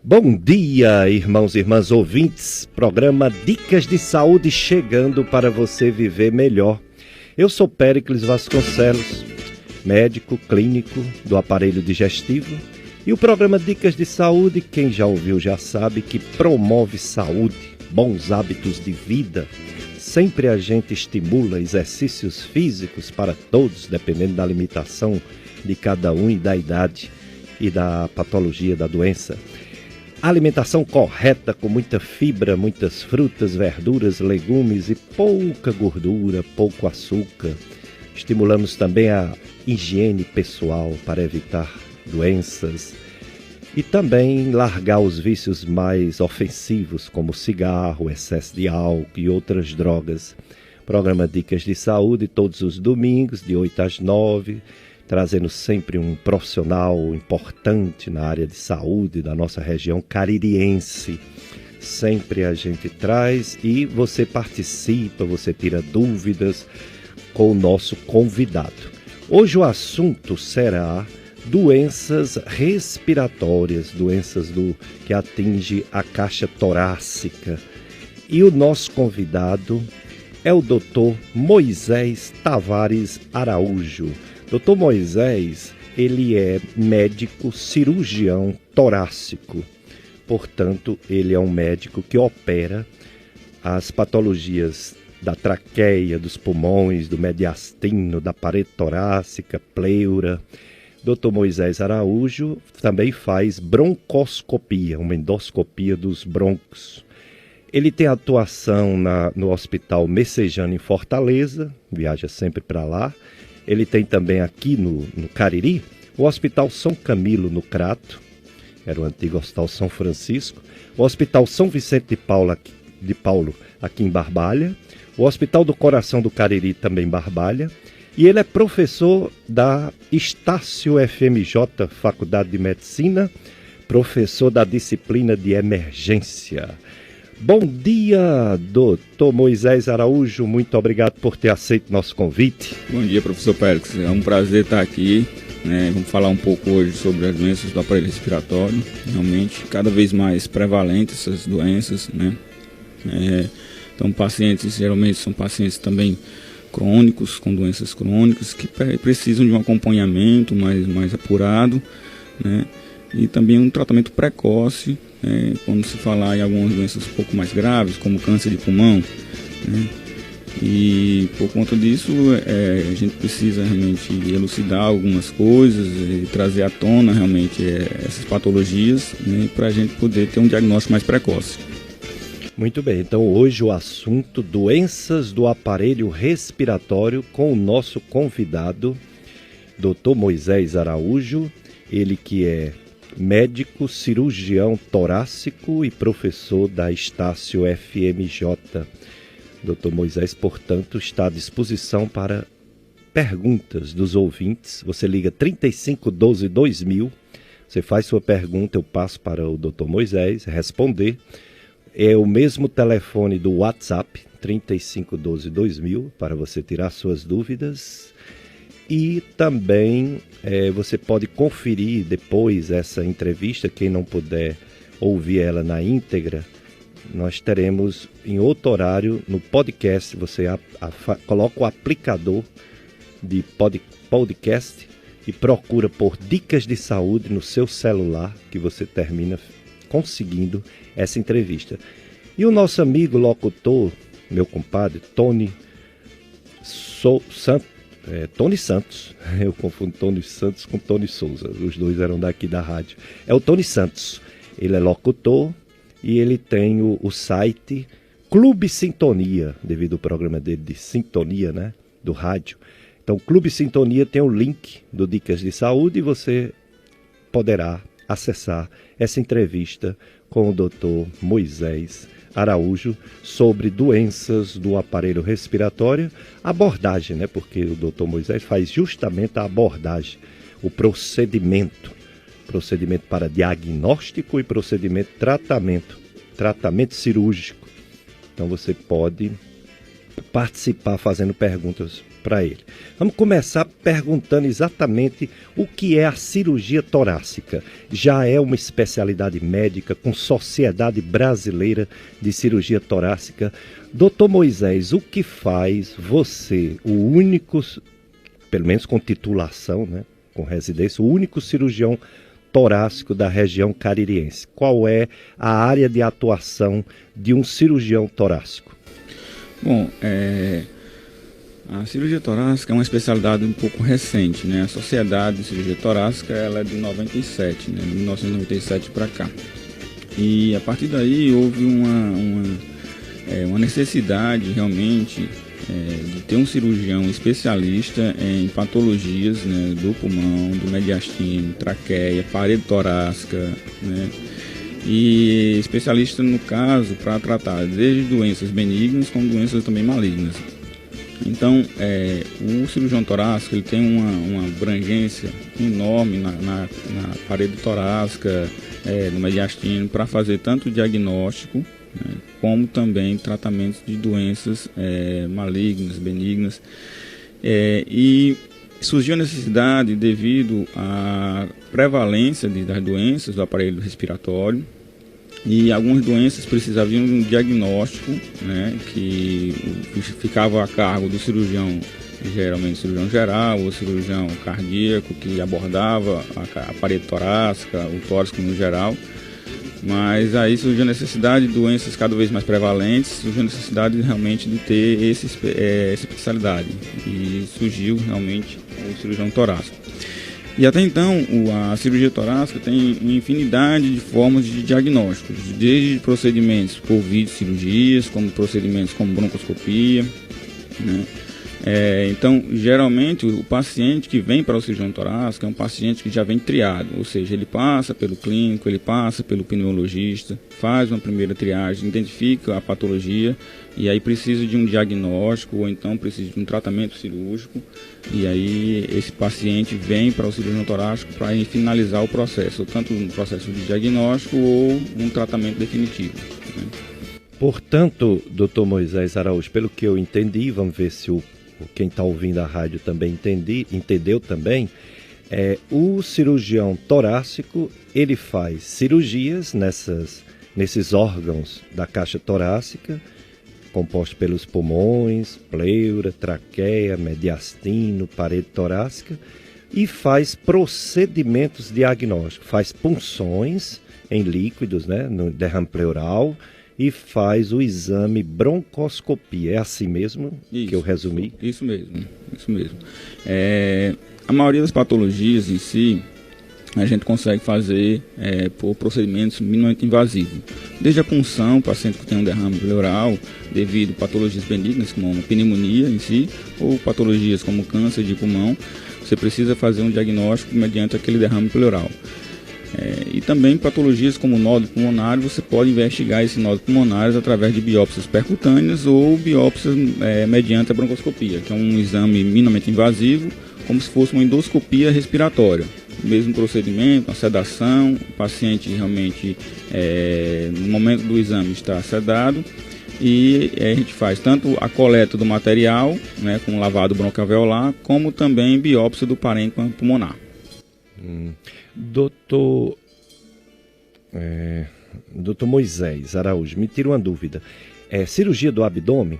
Bom dia, irmãos e irmãs ouvintes, programa Dicas de Saúde chegando para você viver melhor. Eu sou Péricles Vasconcelos, médico clínico do aparelho digestivo, e o programa Dicas de Saúde, quem já ouviu já sabe que promove saúde, bons hábitos de vida. Sempre a gente estimula exercícios físicos para todos, dependendo da limitação de cada um e da idade e da patologia da doença. Alimentação correta, com muita fibra, muitas frutas, verduras, legumes e pouca gordura, pouco açúcar. Estimulamos também a higiene pessoal para evitar doenças e também largar os vícios mais ofensivos, como cigarro, excesso de álcool e outras drogas. Programa Dicas de Saúde todos os domingos, de 8 às 9, trazendo sempre um profissional importante na área de saúde da nossa região caririense. Sempre a gente traz e você participa, você tira dúvidas com o nosso convidado. Hoje o assunto será doenças respiratórias, doenças que atingem a caixa torácica. E o nosso convidado é o Dr. Moisés Tavares Araújo. Dr. Moisés, ele é médico cirurgião torácico, portanto, ele é um médico que opera as patologias da traqueia, dos pulmões, do mediastino, da parede torácica, pleura. Dr. Moisés Araújo também faz broncoscopia, uma endoscopia dos broncos. Ele tem atuação no Hospital Messejana em Fortaleza, viaja sempre para lá. Ele tem também aqui no Cariri, o Hospital São Camilo, no Crato, era o antigo Hospital São Francisco, o Hospital São Vicente de Paulo, aqui em Barbalha, o Hospital do Coração do Cariri, também em Barbalha, e ele é professor da Estácio FMJ, Faculdade de Medicina, professor da disciplina de emergência. Bom dia, doutor Moisés Araújo, muito obrigado por ter aceito nosso convite. Bom dia, professor Pérez, é um prazer estar aqui, né? Vamos falar um pouco hoje sobre as doenças do aparelho respiratório, realmente cada vez mais prevalentes essas doenças, né? Então pacientes, geralmente são pacientes também crônicos, com doenças crônicas, que precisam de um acompanhamento mais apurado, né? E também um tratamento precoce, quando se falar em algumas doenças um pouco mais graves, como câncer de pulmão, né? E por conta disso, a gente precisa realmente elucidar algumas coisas e trazer à tona realmente essas patologias, né? Para a gente poder ter um diagnóstico mais precoce. Muito bem, então hoje o assunto doenças do aparelho respiratório com o nosso convidado, Dr. Moisés Araújo, ele que é médico cirurgião torácico e professor da Estácio FMJ. Dr. Moisés, portanto, está à disposição para perguntas dos ouvintes. Você liga 3512 2000, você faz sua pergunta, eu passo para o Dr. Moisés responder. É o mesmo telefone do WhatsApp, 3512 2000, para você tirar suas dúvidas. E também você pode conferir depois essa entrevista, quem não puder ouvir ela na íntegra, nós teremos em outro horário no podcast, você coloca o aplicador de podcast e procura por Dicas de Saúde no seu celular, que você termina conseguindo essa entrevista. E o nosso amigo locutor, meu compadre, Tony Santos, eu confundo Tony Santos com Tony Souza, os dois eram daqui da rádio. É o Tony Santos, ele é locutor e ele tem o site Clube Sintonia, devido ao programa dele de sintonia, né, do rádio. Então, Clube Sintonia tem o link do Dicas de Saúde e você poderá acessar essa entrevista com o Dr. Moisés Araújo sobre doenças do aparelho respiratório, abordagem, né? Porque o Dr. Moisés faz justamente a abordagem, o procedimento para diagnóstico e procedimento tratamento cirúrgico. Então você pode participar fazendo perguntas para ele. Vamos começar perguntando exatamente o que é a cirurgia torácica. Já é uma especialidade médica com Sociedade Brasileira de Cirurgia Torácica. Doutor Moisés, o que faz você, o único, pelo menos com titulação, né, com residência, o único cirurgião torácico da região caririense? Qual é a área de atuação de um cirurgião torácico? Bom, a cirurgia torácica é uma especialidade um pouco recente, né? A Sociedade de Cirurgia Torácica ela é de 97, né? De 1997 para cá. E a partir daí houve uma necessidade realmente de ter um cirurgião especialista em patologias, né, do pulmão, do mediastino, traqueia, parede torácica, né, e especialista no caso para tratar desde doenças benignas como doenças também malignas. Então, o cirurgião torácico ele tem uma abrangência enorme na parede torácica, no mediastino, para fazer tanto o diagnóstico, né, como também tratamentos de doenças malignas, benignas. E surgiu a necessidade devido à prevalência das doenças do aparelho respiratório, e algumas doenças precisavam de um diagnóstico, né, que ficava a cargo do cirurgião, geralmente cirurgião geral ou cirurgião cardíaco, que abordava a parede torácica, o tórax no geral. Mas aí surgiu a necessidade de doenças cada vez mais prevalentes, surgiu a necessidade realmente de ter essa especialidade, e surgiu realmente o cirurgião torácico. E até então, a cirurgia torácica tem uma infinidade de formas de diagnósticos, desde procedimentos por videocirurgias, como procedimentos como broncoscopia, né? Então, geralmente, o paciente que vem para o cirurgião torácico é um paciente que já vem triado, ou seja, ele passa pelo clínico, ele passa pelo pneumologista, faz uma primeira triagem, identifica a patologia, e aí precisa de um diagnóstico, ou então precisa de um tratamento cirúrgico, e aí esse paciente vem para o cirurgião torácico para finalizar o processo, tanto um processo de diagnóstico ou um tratamento definitivo, né? Portanto, doutor Moisés Araújo, pelo que eu entendi, vamos ver se quem está ouvindo a rádio também entendeu também, o cirurgião torácico ele faz cirurgias nesses órgãos da caixa torácica, compostos pelos pulmões, pleura, traqueia, mediastino, parede torácica, e faz procedimentos diagnósticos, faz punções em líquidos, né, no derrame pleural, e faz o exame broncoscopia. É assim mesmo que eu resumi? Isso mesmo. A maioria das patologias em si, a gente consegue fazer por procedimentos minimamente invasivos. Desde a punção, paciente que tem um derrame pleural devido a patologias benignas, como uma pneumonia em si, ou patologias como câncer de pulmão, você precisa fazer um diagnóstico mediante aquele derrame pleural. E também patologias como nódulo pulmonar, você pode investigar esse nódulo pulmonar através de biópsias percutâneas ou biópsias mediante a broncoscopia, que é um exame minimamente invasivo, como se fosse uma endoscopia respiratória. O mesmo procedimento, a sedação, o paciente realmente, no momento do exame, está sedado, e a gente faz tanto a coleta do material, né, com lavado bronquialveolar, como também biópsia do parênquima pulmonar. Doutor Moisés Araújo, me tira uma dúvida. Cirurgia do abdômen,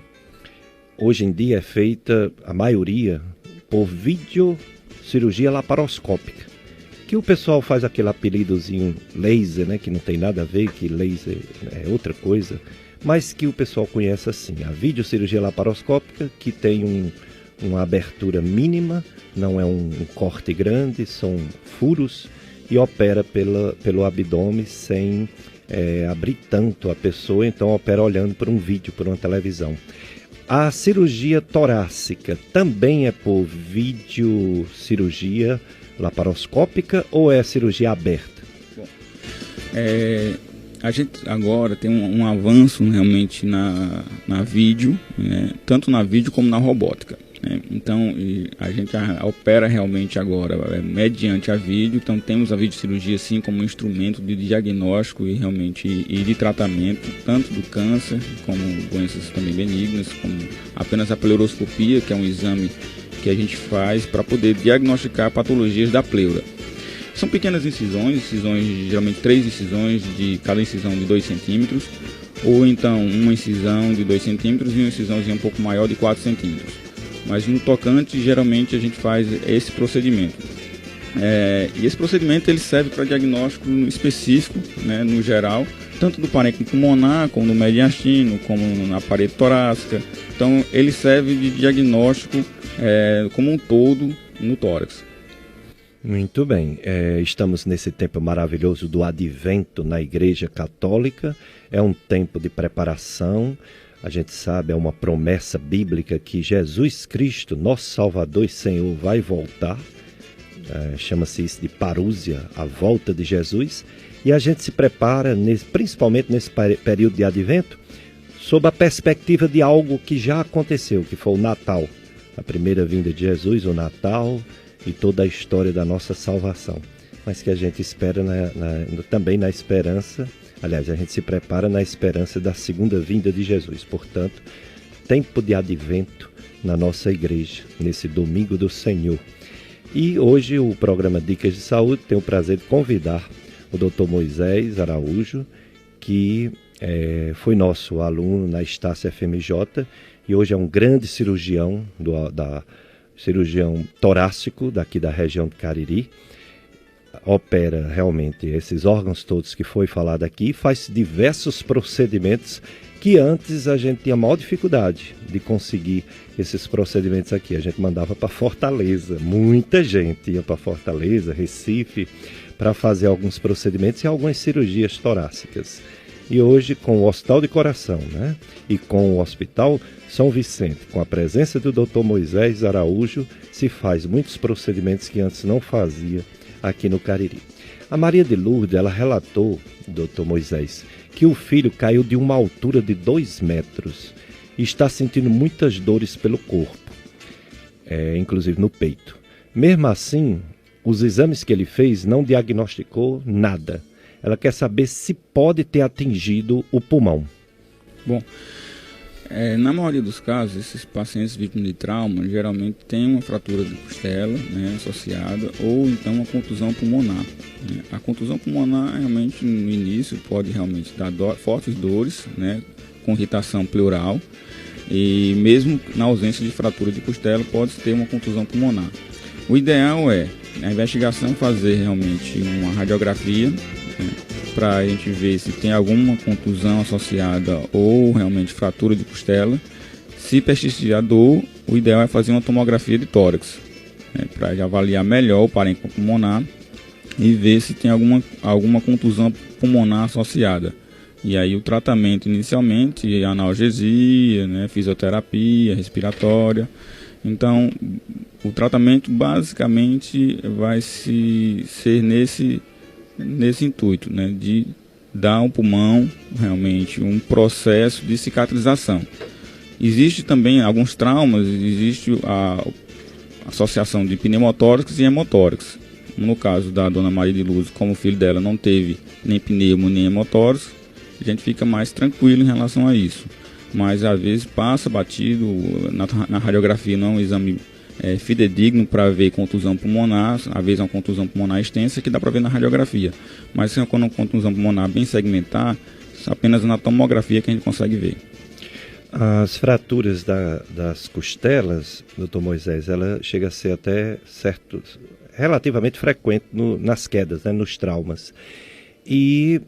hoje em dia é feita, a maioria, por videocirurgia laparoscópica, que o pessoal faz aquele apelidozinho laser, né, que não tem nada a ver, que laser é outra coisa, mas que o pessoal conhece assim, a videocirurgia laparoscópica, que tem uma abertura mínima, não é um corte grande, são furos, e opera pelo abdômen sem abrir tanto a pessoa, então opera olhando por um vídeo, por uma televisão. A cirurgia torácica também é por videocirurgia laparoscópica ou é cirurgia aberta? Bom, a gente agora tem um avanço realmente na vídeo, né, tanto na vídeo como na robótica. Então a gente opera realmente agora mediante a vídeo. Então temos a videocirurgia sim como instrumento de diagnóstico e realmente de tratamento, tanto do câncer como doenças também benignas, como apenas a pleuroscopia, que é um exame que a gente faz para poder diagnosticar patologias da pleura. São pequenas incisões, geralmente 3 incisões, de cada incisão de 2 centímetros, ou então uma incisão de 2 centímetros e uma incisãozinha um pouco maior de 4 centímetros. Mas no tocante, geralmente a gente faz esse procedimento. E esse procedimento ele serve para diagnóstico específico, né, no geral, tanto do parênquima pulmonar, como do mediastino, como na parede torácica. Então ele serve de diagnóstico como um todo no tórax. Muito bem, estamos nesse tempo maravilhoso do Advento na Igreja Católica, é um tempo de preparação, a gente sabe, é uma promessa bíblica que Jesus Cristo, nosso Salvador e Senhor, vai voltar, chama-se isso de parúzia, a volta de Jesus, e a gente se prepara, principalmente nesse período de Advento, sob a perspectiva de algo que já aconteceu, que foi o Natal, a primeira vinda de Jesus, o Natal, e toda a história da nossa salvação, mas que a gente espera também na esperança, aliás, a gente se prepara na esperança da segunda vinda de Jesus. Portanto, tempo de advento na nossa igreja, nesse domingo do Senhor. E hoje o programa Dicas de Saúde tem o prazer de convidar o Dr. Moisés Araújo, que foi nosso aluno na Estácio FMJ e hoje é um grande cirurgião cirurgião torácico daqui da região do Cariri, opera realmente esses órgãos todos que foi falado aqui, faz diversos procedimentos que antes a gente tinha maior dificuldade de conseguir esses procedimentos aqui. A gente mandava para Fortaleza, muita gente ia para Fortaleza, Recife, para fazer alguns procedimentos e algumas cirurgias torácicas. E hoje, com o Hospital de Coração, né? E com o Hospital São Vicente, com a presença do Dr. Moisés Araújo, se faz muitos procedimentos que antes não fazia aqui no Cariri. A Maria de Lourdes, ela relatou, Dr. Moisés, que o filho caiu de uma altura de 2 metros e está sentindo muitas dores pelo corpo, inclusive no peito. Mesmo assim, os exames que ele fez não diagnosticou nada. Ela quer saber se pode ter atingido o pulmão. Bom, na maioria dos casos, esses pacientes vítimas de trauma geralmente têm uma fratura de costela, né, associada, ou então uma contusão pulmonar. Né. A contusão pulmonar realmente no início pode realmente dar fortes dores, né, com irritação pleural, e mesmo na ausência de fratura de costela pode ter uma contusão pulmonar. O ideal é a investigação fazer realmente uma radiografia, para a gente ver se tem alguma contusão associada ou realmente fratura de costela. Se persistir a dor, o ideal é fazer uma tomografia de tórax, para avaliar melhor o parênquima pulmonar e ver se tem alguma contusão pulmonar associada. E aí o tratamento inicialmente é analgesia, né, fisioterapia respiratória. Então o tratamento basicamente vai ser nesse intuito, né, de dar ao pulmão realmente um processo de cicatrização. Existe também alguns traumas, existe a associação de pneumotórax e hemotórax. No caso da dona Maria de Lourdes, como o filho dela não teve nem pneumo nem hemotórax, a gente fica mais tranquilo em relação a isso. Mas às vezes passa batido, na radiografia não é um exame fidedigno para ver contusão pulmonar, às vezes é uma contusão pulmonar extensa que dá para ver na radiografia, mas se é uma contusão pulmonar bem segmentar, apenas na tomografia que a gente consegue ver. As fraturas das costelas, Dr. Moisés, ela chega a ser até relativamente frequente nas quedas, né, nos traumas, e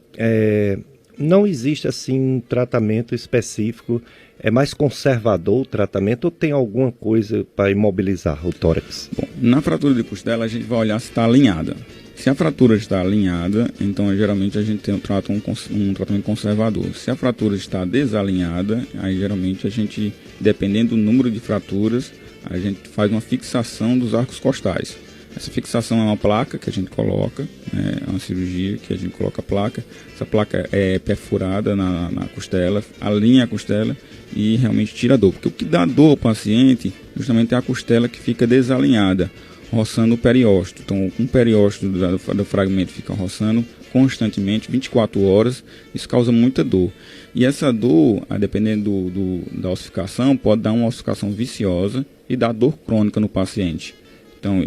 não existe assim um tratamento específico. É mais conservador o tratamento ou tem alguma coisa para imobilizar o tórax? Bom, na fratura de costela a gente vai olhar se está alinhada. Se a fratura está alinhada, então geralmente a gente trata um tratamento conservador. Se a fratura está desalinhada, aí geralmente a gente, dependendo do número de fraturas, a gente faz uma fixação dos arcos costais. Essa fixação é uma placa que a gente coloca, né, é uma cirurgia que a gente coloca a placa. Essa placa é perfurada na costela, alinha a costela e realmente tira a dor. Porque o que dá dor ao paciente justamente é a costela que fica desalinhada, roçando o periósteo. Então, um periósteo do fragmento fica roçando constantemente, 24 horas, isso causa muita dor. E essa dor, dependendo da ossificação, pode dar uma ossificação viciosa, e da dor crônica no paciente. Então,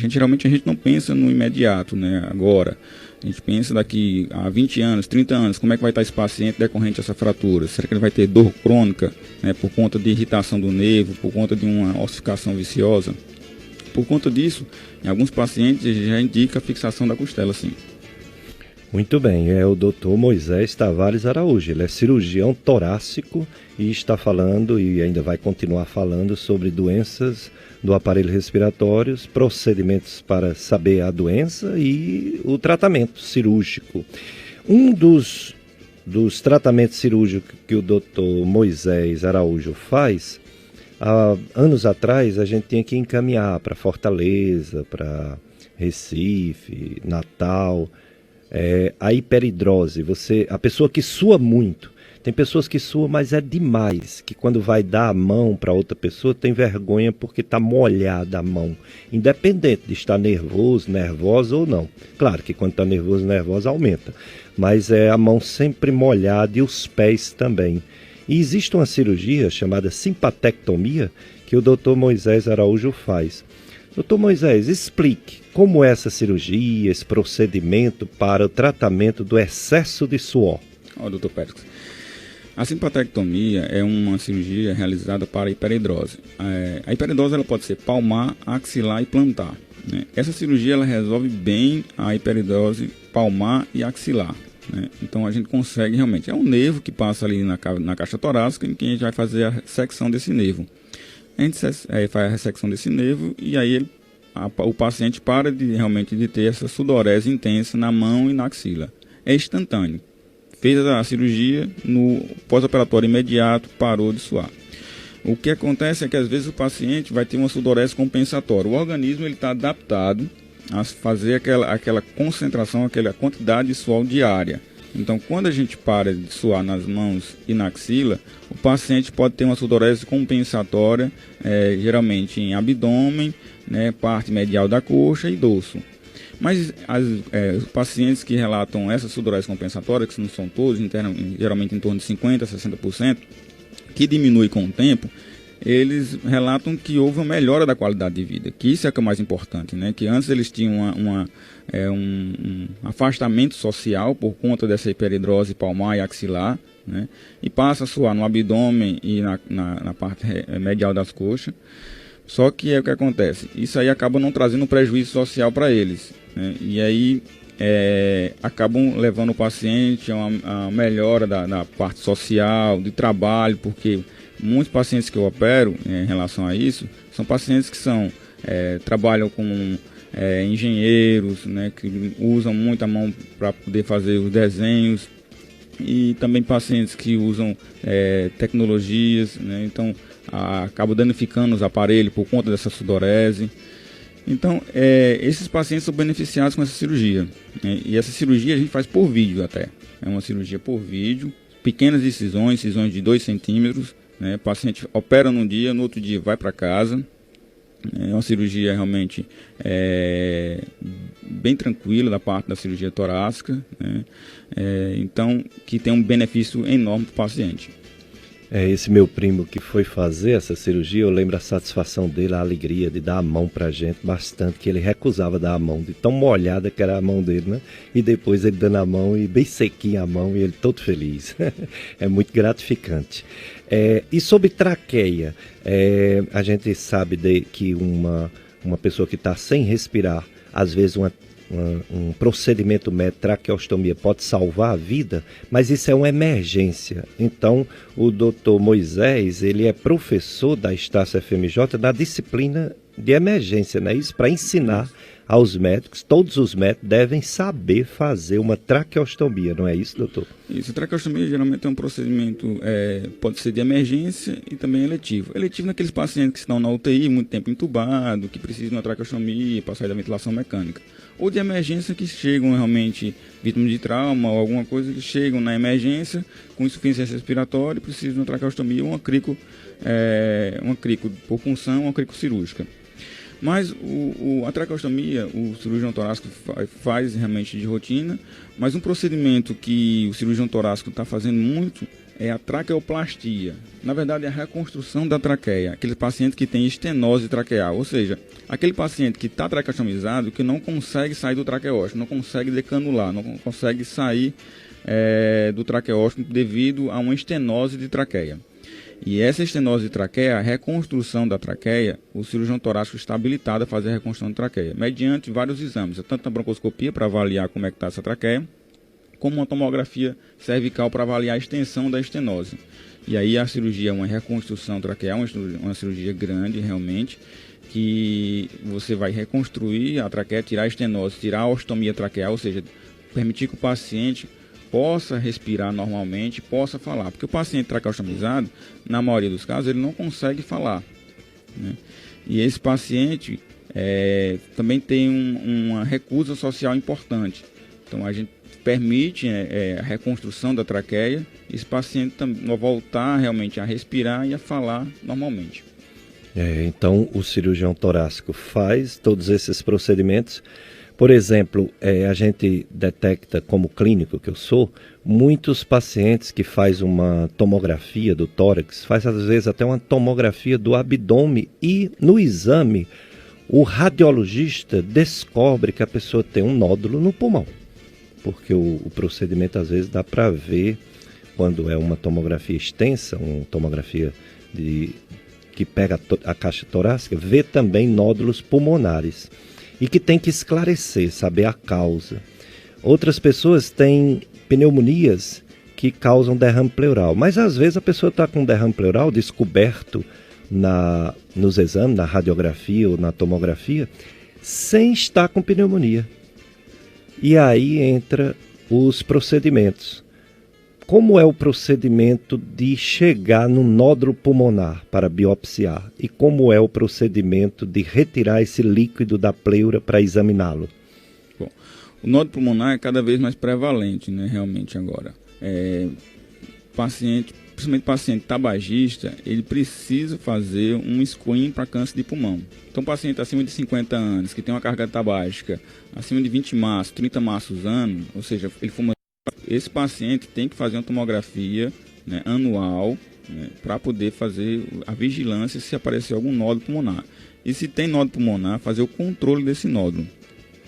geralmente a gente não pensa no imediato, né, agora. A gente pensa daqui a 20 anos, 30 anos, como é que vai estar esse paciente decorrente dessa fratura? Será que ele vai ter dor crônica, né, por conta de irritação do nervo, por conta de uma ossificação viciosa? Por conta disso, em alguns pacientes já indica a fixação da costela, sim. Muito bem, é o Dr. Moisés Tavares Araújo, ele é cirurgião torácico e está falando e ainda vai continuar falando sobre doenças do aparelho respiratório, procedimentos para saber a doença e o tratamento cirúrgico. Um dos tratamentos cirúrgicos que o Dr. Moisés Araújo faz, há anos atrás a gente tinha que encaminhar para Fortaleza, para Recife, Natal, a hiperidrose, a pessoa que sua muito. Tem pessoas que suam, mas é demais, que quando vai dar a mão para outra pessoa tem vergonha porque está molhada a mão, independente de estar nervoso, nervosa ou não. Claro que quando está nervoso, nervosa aumenta, mas é a mão sempre molhada e os pés também. E existe uma cirurgia chamada simpatectomia que o Dr. Moisés Araújo faz. Dr. Moisés, explique como é essa cirurgia, esse procedimento para o tratamento do excesso de suor. Dr. Pérez, a simpatectomia é uma cirurgia realizada para a hiperidrose. A hiperidrose ela pode ser palmar, axilar e plantar, né? Essa cirurgia ela resolve bem a hiperidrose palmar e axilar, né? Então a gente consegue realmente, é um nervo que passa ali na caixa torácica em que a gente vai fazer a ressecção desse nervo. A gente faz a ressecção desse nervo e aí o paciente para realmente de ter essa sudorese intensa na mão e na axila. É instantâneo. Fez a cirurgia, no pós-operatório imediato, parou de suar. O que acontece é que às vezes o paciente vai ter uma sudorese compensatória. O organismo está adaptado a fazer aquela concentração, aquela quantidade de suor diária. Então, quando a gente para de suar nas mãos e na axila, o paciente pode ter uma sudorese compensatória, geralmente em abdômen, né, parte medial da coxa e dorso. Mas os pacientes que relatam essa sudorese compensatória, que não são todos, geralmente em torno de 50% a 60%, que diminui com o tempo, eles relatam que houve uma melhora da qualidade de vida, que isso é o que é mais importante, né? Que antes eles tinham um afastamento social por conta dessa hiperidrose palmar e axilar, né? E passa a suar no abdômen e na parte medial das coxas. Só que é o que acontece, isso aí acaba não trazendo prejuízo social para eles, né? E aí acabam levando o paciente a uma melhora da parte social, de trabalho, porque muitos pacientes que eu opero em relação a isso são pacientes que trabalham com engenheiros, né, que usam muito a mão para poder fazer os desenhos, e também pacientes que usam tecnologias, né, então acabam danificando os aparelhos por conta dessa sudorese. Então, esses pacientes são beneficiados com essa cirurgia, né, e essa cirurgia a gente faz por vídeo até. É uma cirurgia por vídeo, pequenas incisões de 2 centímetros, né, o paciente opera num dia, no outro dia vai para casa. É uma cirurgia realmente bem tranquila da parte da cirurgia torácica, né, então que tem um benefício enorme para o paciente. Esse meu primo que foi fazer essa cirurgia, eu lembro a satisfação dele, a alegria de dar a mão pra gente bastante, que ele recusava dar a mão, de tão molhada que era a mão dele, né? E depois ele dando a mão e bem sequinha a mão e ele todo feliz. É muito gratificante. E sobre traqueia, a gente sabe que uma pessoa que está sem respirar, às vezes um procedimento médico, traqueostomia, pode salvar a vida, mas isso é uma emergência. Então, o Dr. Moisés, ele é professor da Estácio FMJ da disciplina de emergência, né? Isso para ensinar aos médicos, todos os médicos devem saber fazer uma traqueostomia, não é isso, doutor? Isso, a traqueostomia geralmente é um procedimento, pode ser de emergência e também eletivo. Eletivo naqueles pacientes que estão na UTI, muito tempo entubado, que precisam de uma traqueostomia para sair da ventilação mecânica. Ou de emergência que chegam realmente vítimas de trauma ou alguma coisa que chegam na emergência com insuficiência respiratória e precisam de uma traqueostomia ou uma crico por punção ou uma crico cirúrgica. Mas a traqueostomia, o cirurgião torácico faz realmente de rotina, mas um procedimento que o cirurgião torácico está fazendo muito é a traqueoplastia. Na verdade, é a reconstrução da traqueia. Aquele paciente que tem estenose traqueal, ou seja, aquele paciente que está traqueostomizado, que não consegue sair do traqueóstomo, não consegue decanular, não consegue sair do traqueóstomo devido a uma estenose de traqueia. E essa estenose de traqueia, a reconstrução da traqueia, o cirurgião torácico está habilitado a fazer a reconstrução de traqueia, mediante vários exames, tanto a broncoscopia para avaliar como é que está essa traqueia, como uma tomografia cervical para avaliar a extensão da estenose. E aí a cirurgia é uma reconstrução traqueal, uma cirurgia grande realmente, que você vai reconstruir a traqueia, tirar a estenose, tirar a ostomia traqueal, ou seja, permitir que o paciente possa respirar normalmente, possa falar. Porque o paciente traqueostomizado, na maioria dos casos, ele não consegue falar, né? E esse paciente também tem uma recusa social importante. Então a gente permite a reconstrução da traqueia, esse paciente voltar realmente a respirar e a falar normalmente. Então o cirurgião torácico faz todos esses procedimentos. Por exemplo, a gente detecta, como clínico que eu sou, muitos pacientes que faz uma tomografia do tórax, faz às vezes até uma tomografia do abdômen e no exame o radiologista descobre que a pessoa tem um nódulo no pulmão. Porque o procedimento às vezes dá para ver, quando é uma tomografia extensa, uma tomografia que pega a caixa torácica, vê também nódulos pulmonares. E que tem que esclarecer, saber a causa. Outras pessoas têm pneumonias que causam derrame pleural, mas às vezes a pessoa está com derrame pleural descoberto nos exames, na radiografia ou na tomografia, sem estar com pneumonia. E aí entra os procedimentos. Como é o procedimento de chegar no nódulo pulmonar para biopsiar? E como é o procedimento de retirar esse líquido da pleura para examiná-lo? Bom, o nódulo pulmonar é cada vez mais prevalente, né, realmente agora. Principalmente paciente tabagista, ele precisa fazer um screening para câncer de pulmão. Então, paciente acima de 50 anos, que tem uma carga tabágica acima de 20 maços, 30 maços ano, ou seja, ele fuma. Esse paciente tem que fazer uma tomografia, né, anual, né, para poder fazer a vigilância se aparecer algum nódulo pulmonar. E se tem nódulo pulmonar, fazer o controle desse nódulo.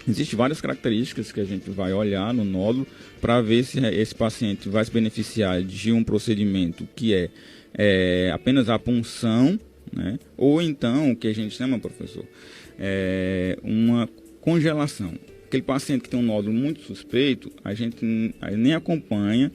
Existem várias características que a gente vai olhar no nódulo para ver se esse paciente vai se beneficiar de um procedimento que é apenas a punção, né, ou então, o que a gente chama, professor, uma congelação. Aquele paciente que tem um nódulo muito suspeito, a gente nem acompanha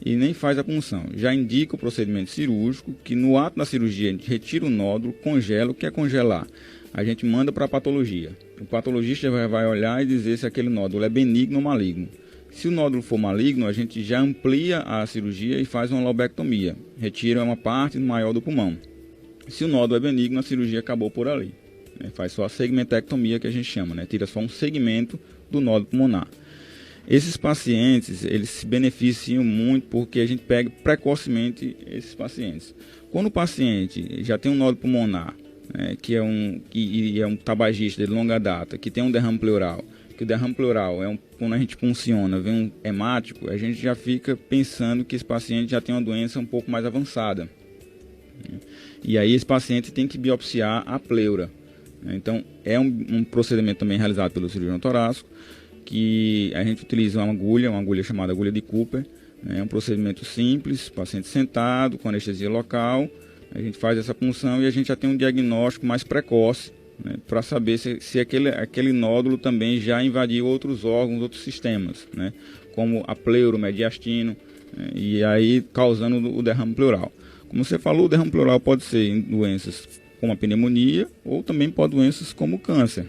e nem faz a punção. Já indica o procedimento cirúrgico, que no ato da cirurgia a gente retira o nódulo, congela. O que é congelar? A gente manda para a patologia. O patologista vai olhar e dizer se aquele nódulo é benigno ou maligno. Se o nódulo for maligno, a gente já amplia a cirurgia e faz uma lobectomia. Retira uma parte maior do pulmão. Se o nódulo é benigno, a cirurgia acabou por ali. Faz só a segmentectomia, que a gente chama, né? Tira só um segmento do nódulo pulmonar. Esses pacientes, eles se beneficiam muito porque a gente pega precocemente esses pacientes. Quando o paciente já tem um nódulo pulmonar, né, que é um tabagista de longa data, que tem um derrame pleural, que o derrame pleural quando a gente funciona, vem um hemático, a gente já fica pensando que esse paciente já tem uma doença um pouco mais avançada. E aí esse paciente tem que biopsiar a pleura. Então, é um procedimento também realizado pelo cirurgião torácico, que a gente utiliza uma agulha chamada agulha de Cooper. É um procedimento simples, paciente sentado, com anestesia local. A gente faz essa punção e a gente já tem um diagnóstico mais precoce, né, para saber se aquele nódulo também já invadiu outros órgãos, outros sistemas, né, como a pleura, o mediastino, né, e aí causando o derrame pleural. Como você falou, o derrame pleural pode ser em doenças como a pneumonia, ou também pode doenças como o câncer.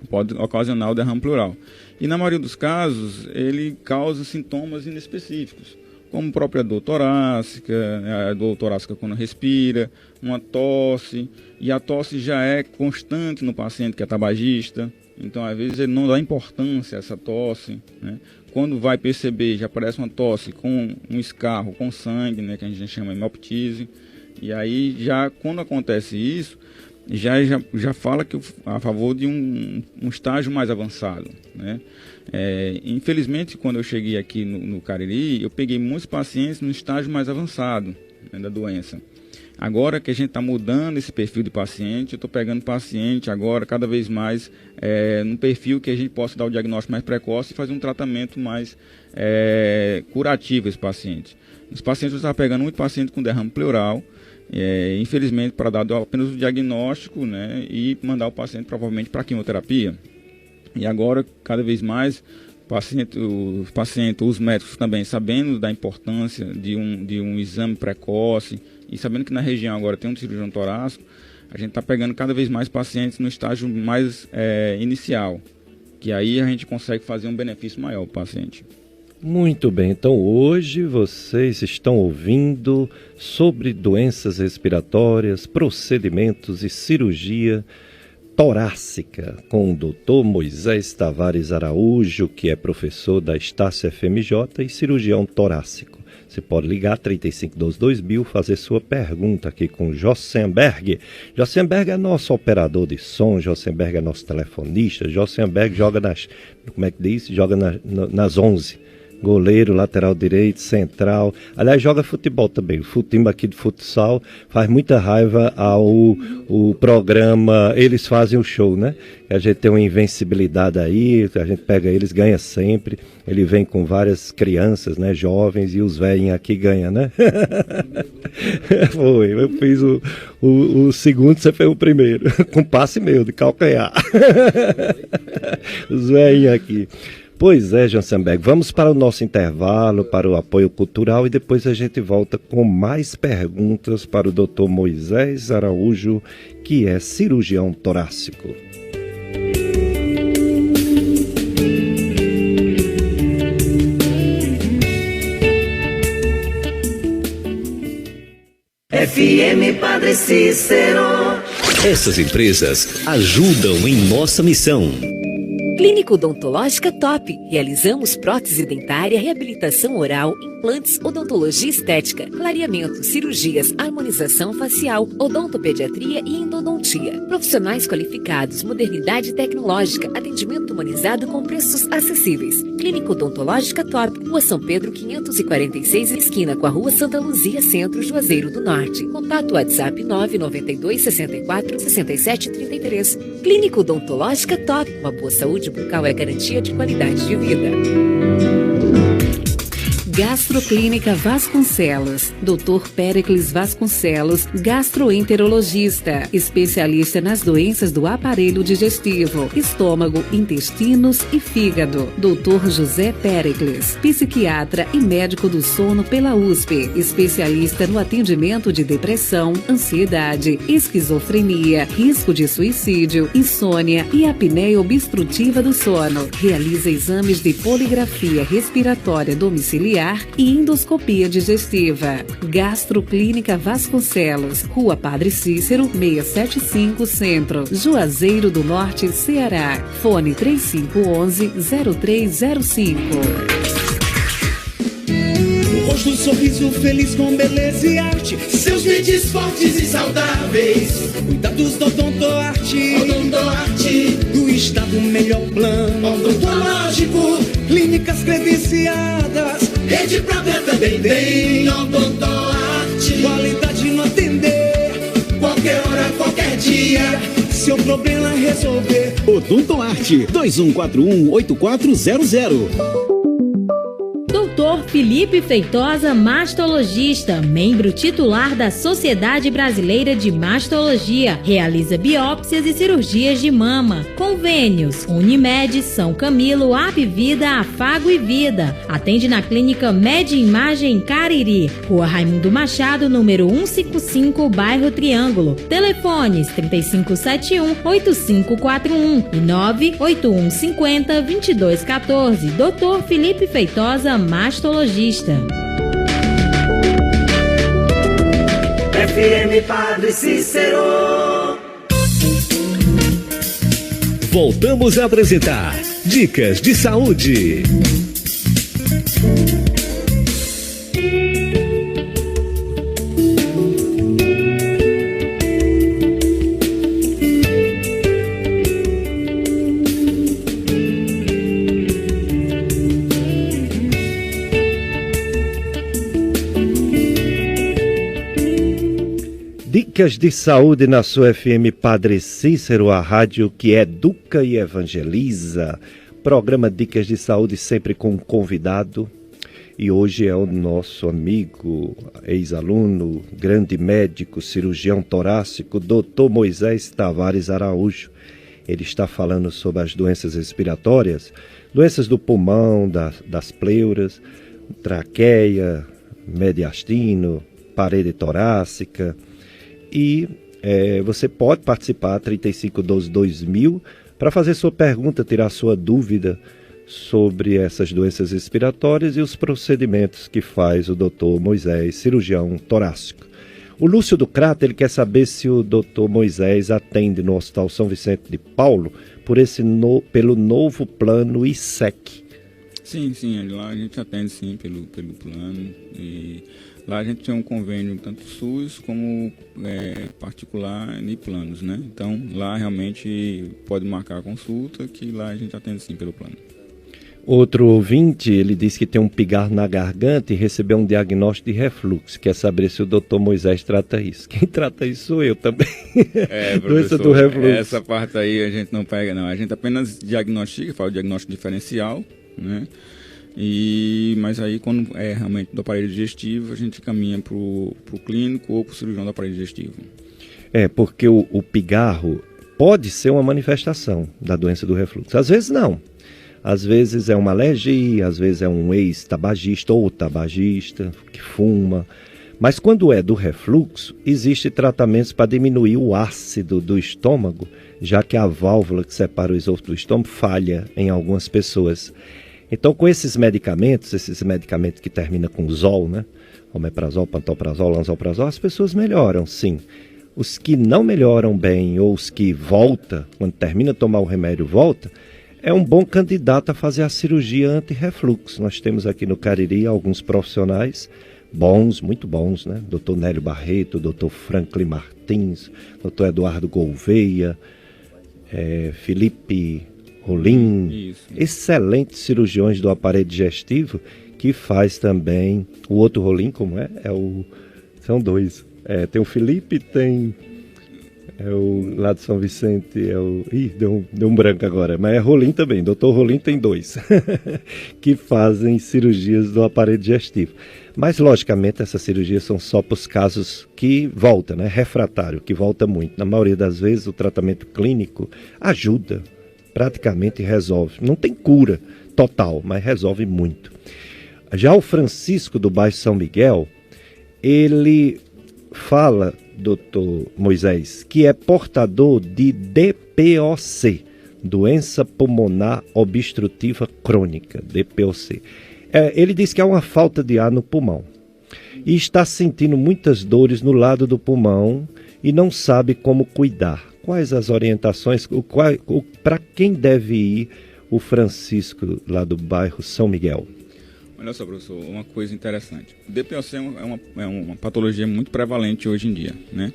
Pode ocasionar o derrame pleural. E na maioria dos casos, ele causa sintomas inespecíficos, como a própria dor torácica, a dor torácica quando respira, uma tosse, e a tosse já é constante no paciente que é tabagista, então às vezes ele não dá importância a essa tosse, né? Quando vai perceber, já aparece uma tosse com um escarro, com sangue, né, que a gente chama de hemoptise. E aí, já quando acontece isso, já fala que a favor de um estágio mais avançado, né? Infelizmente, quando eu cheguei aqui no Cariri, eu peguei muitos pacientes no estágio mais avançado, né, da doença. Agora que a gente está mudando esse perfil de paciente, eu estou pegando paciente agora cada vez mais num perfil que a gente possa dar o diagnóstico mais precoce e fazer um tratamento mais curativo a esse paciente. Os pacientes eu estava pegando muito paciente com derrame pleural, infelizmente para dar apenas o diagnóstico, né, e mandar o paciente provavelmente para a quimioterapia. E agora, cada vez mais, os médicos também sabendo da importância de um exame precoce e sabendo que na região agora tem um cirurgião torácico, a gente está pegando cada vez mais pacientes no estágio mais inicial, que aí a gente consegue fazer um benefício maior para o paciente. Muito bem, então hoje vocês estão ouvindo sobre doenças respiratórias, procedimentos e cirurgia torácica com o Dr. Moisés Tavares Araújo, que é professor da Estácio FMJ e cirurgião torácico. Você pode ligar 3512-2000, fazer sua pergunta aqui com o Jossenberg. Jossenberg é nosso operador de som, Jossenberg é nosso telefonista, Jossenberg joga nas 11. Goleiro, lateral direito, central. Aliás, joga futebol também. O time aqui de futsal faz muita raiva ao programa. Eles fazem o show, né? A gente tem uma invencibilidade aí, a gente pega eles, ganha sempre. Ele vem com várias crianças, né? Jovens, e os velhinhos aqui ganham, né? Foi, eu fiz o segundo, você fez o primeiro. Com passe meu, de calcanhar. Os velhinhos aqui. Pois é, Jossenberg, vamos para o nosso intervalo, para o apoio cultural e depois a gente volta com mais perguntas para o Dr. Moisés Araújo, que é cirurgião torácico. FM Padre Cícero. Essas empresas ajudam em nossa missão. Clínica Odontológica Top. Realizamos prótese dentária, reabilitação oral, implantes, odontologia estética, clareamento, cirurgias, harmonização facial, odontopediatria e endodontia. Profissionais qualificados, modernidade tecnológica, atendimento humanizado com preços acessíveis. Clínica Odontológica Top, Rua São Pedro 546, esquina com a Rua Santa Luzia, Centro, Juazeiro do Norte. Contato WhatsApp 992 64 67 33. Clínica Odontológica Top. Uma boa saúde bucal é garantia de qualidade de vida. Gastroclínica Vasconcelos. Dr. Péricles Vasconcelos, gastroenterologista, especialista nas doenças do aparelho digestivo, estômago, intestinos e fígado. Dr. José Péricles, psiquiatra e médico do sono pela USP, especialista no atendimento de depressão, ansiedade, esquizofrenia, risco de suicídio, insônia e apneia obstrutiva do sono. Realiza exames de poligrafia respiratória domiciliar e endoscopia digestiva. Gastroclínica Vasconcelos, Rua Padre Cícero, 675 Centro, Juazeiro do Norte, Ceará. Fone 3511-0305. Rosto, sorriso feliz com beleza e arte, seus dentes fortes e saudáveis. Cuidados do Odontoarte, do estado melhor plano odontológico, clínicas credenciadas, rede própria também tem. Odontoarte, qualidade no atender, qualquer hora, qualquer dia, seu problema resolver. Odontoarte, 2141-8400. Dr. Felipe Feitosa, mastologista, membro titular da Sociedade Brasileira de Mastologia, realiza biópsias e cirurgias de mama. Convênios: Unimed, São Camilo, Apvida, Afago e Vida. Atende na Clínica Med Imagem Cariri, Rua Raimundo Machado, número 155, bairro Triângulo. Telefones 3571-8541 e 98150-2214. Dr. Felipe Feitosa, mastologista. FM Padre Cícero. Voltamos a apresentar Dicas de Saúde. Dicas de saúde na sua FM Padre Cícero, a rádio que educa e evangeliza. Programa Dicas de Saúde sempre com um convidado. E hoje é o nosso amigo, ex-aluno, grande médico, cirurgião torácico, Dr. Moisés Tavares Araújo. Ele está falando sobre as doenças respiratórias, doenças do pulmão, das pleuras, traqueia, mediastino, parede torácica. E você pode participar 3512-2000 para fazer sua pergunta, tirar sua dúvida sobre essas doenças respiratórias e os procedimentos que faz o Dr. Moisés, cirurgião torácico. O Lúcio do Crato, ele quer saber se o Dr. Moisés atende no Hospital São Vicente de Paulo pelo novo plano ISEC. Sim, lá a gente atende sim pelo plano, e lá a gente tem um convênio tanto SUS como particular e planos, né? Então lá realmente pode marcar a consulta, que lá a gente atende sim pelo plano. Outro ouvinte, ele disse que tem um pigarro na garganta e recebeu um diagnóstico de refluxo. Quer saber se o Dr. Moisés trata isso. Quem trata isso sou eu também. Doença do refluxo. Essa parte aí a gente não pega, não. A gente apenas diagnostica, faz o diagnóstico diferencial, né? Mas aí quando é realmente do aparelho digestivo, a gente caminha para o clínico ou para o cirurgião do aparelho digestivo. Porque o pigarro pode ser uma manifestação da doença do refluxo. Às vezes não. Às vezes é uma alergia, às vezes é um ex-tabagista ou tabagista que fuma. Mas quando é do refluxo, existem tratamentos para diminuir o ácido do estômago, já que a válvula que separa o esôfago do estômago falha em algumas pessoas. Então, com esses medicamentos que terminam com zol, né? Omeprazol, pantoprazol, lanzoprazol, as pessoas melhoram, sim. Os que não melhoram bem ou os que voltam, quando termina de tomar o remédio, volta, é um bom candidato a fazer a cirurgia anti-refluxo. Nós temos aqui no Cariri alguns profissionais bons, muito bons, né? Dr. Nélio Barreto, Dr. Franklin Martins, Dr. Eduardo Gouveia, Felipe Rolim, excelentes cirurgiões do aparelho digestivo, que faz também o outro Rolim, como é? São dois. Tem o Felipe, tem o lá de São Vicente, deu um branco agora, mas é Rolim também, Dr. Rolim tem dois, que fazem cirurgias do aparelho digestivo. Mas, logicamente, essas cirurgias são só para os casos que voltam, né? Refratário, que volta muito. Na maioria das vezes, o tratamento clínico ajuda, praticamente resolve. Não tem cura total, mas resolve muito. Já o Francisco, do bairro São Miguel, ele fala, doutor Moisés, que é portador de DPOC, doença pulmonar obstrutiva crônica, DPOC. Ele diz que há uma falta de ar no pulmão e está sentindo muitas dores no lado do pulmão e não sabe como cuidar. Quais as orientações, para quem deve ir o Francisco lá do bairro São Miguel? Olha só, professor, uma coisa interessante. O DPOC é uma patologia muito prevalente hoje em dia, né?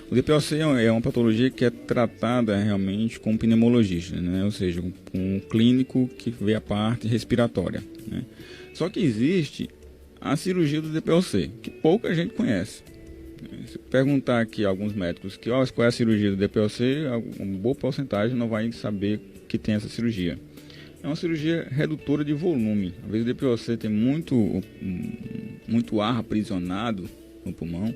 O DPOC é uma patologia que é tratada realmente com um pneumologista, né? Ou seja, com um clínico que vê a parte respiratória, né? Só que existe a cirurgia do DPOC, que pouca gente conhece. Se perguntar aqui a alguns médicos qual é a cirurgia do DPOC, uma boa porcentagem não vai saber que tem essa cirurgia. É uma cirurgia redutora de volume. Às vezes o DPOC tem muito ar aprisionado no pulmão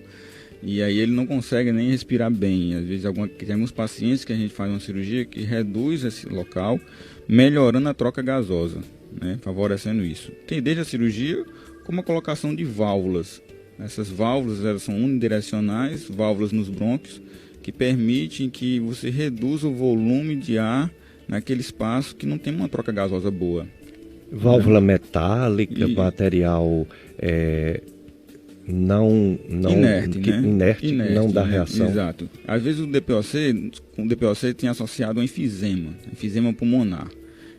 e aí ele não consegue nem respirar bem. Às vezes tem alguns pacientes que a gente faz uma cirurgia que reduz esse local, melhorando a troca gasosa, né, favorecendo isso. Tem desde a cirurgia como a colocação de válvulas. Essas válvulas elas são unidirecionais, válvulas nos brônquios, que permitem que você reduza o volume de ar naquele espaço que não tem uma troca gasosa boa. Válvula metálica, material inerte, não dá reação. Exato. Às vezes o DPOC tem associado a enfisema pulmonar.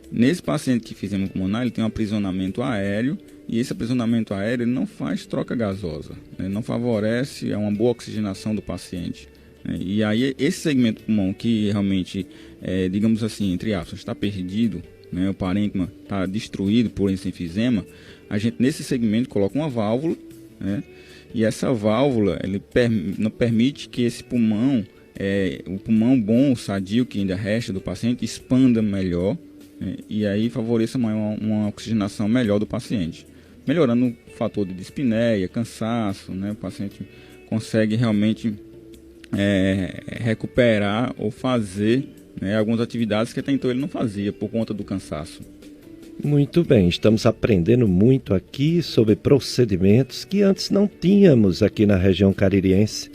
Nesse paciente que enfisema pulmonar, ele tem um aprisionamento aéreo, e esse aprisionamento aéreo ele não faz troca gasosa, né? Não favorece uma boa oxigenação do paciente. E aí esse segmento do pulmão que realmente, digamos assim, entre aspas, está perdido, né, o parênquima está destruído por esse enfisema, a gente nesse segmento coloca uma válvula, né, E essa válvula, ele não permite que esse pulmão, o pulmão bom, sadio, que ainda resta do paciente, expanda melhor, né, e aí favoreça uma oxigenação melhor do paciente, melhorando o fator de dispneia, cansaço, né, o paciente consegue realmente recuperar ou fazer, né, algumas atividades que até então ele não fazia por conta do cansaço. Muito bem, estamos aprendendo muito aqui sobre procedimentos que antes não tínhamos aqui na região caririense.